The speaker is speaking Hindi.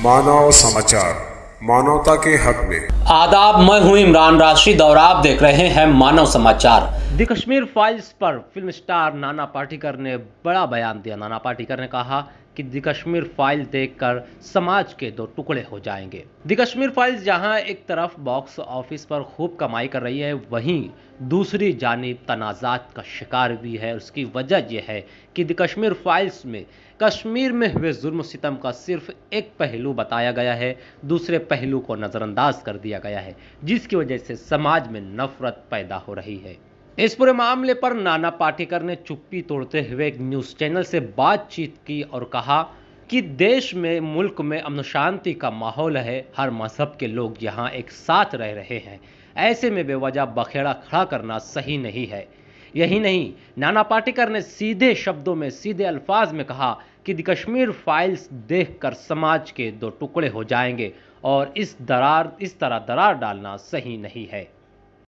मानव समाचार, मानवता के हक में। आदाब, मैं हूं इमरान राशिद और आप देख रहे हैं मानव समाचार। द कश्मीर फाइल्स पर फिल्म स्टार नाना पाटेकर ने बड़ा बयान दिया। नाना पाटेकर ने कहा कि द कश्मीर फाइल देखकर समाज के दो टुकड़े हो जाएंगे। द कश्मीर फाइल्स जहां एक तरफ बॉक्स ऑफिस पर खूब कमाई कर रही है, वहीं दूसरी जानिब तनाज़ात का शिकार भी है। उसकी वजह यह है कि द कश्मीर फाइल्स में कश्मीर में हुए जुल्म सितम का सिर्फ एक पहलू बताया गया है, दूसरे पहलू को नज़रअंदाज कर दिया गया है, जिसकी वजह से समाज में नफरत पैदा हो रही है। इस पूरे मामले पर नाना पाटेकर ने चुप्पी तोड़ते हुए एक न्यूज़ चैनल से बातचीत की और कहा कि देश में, मुल्क में अमन शांति का माहौल है, हर मजहब के लोग यहाँ एक साथ रह रहे हैं, ऐसे में बेवजह बखेड़ा खड़ा करना सही नहीं है। यही नहीं, नाना पाटेकर ने सीधे शब्दों में, सीधे अल्फाज में कहा कि द कश्मीर फाइल्स देखकर समाज के दो टुकड़े हो जाएंगे और इस तरह दरार डालना सही नहीं है।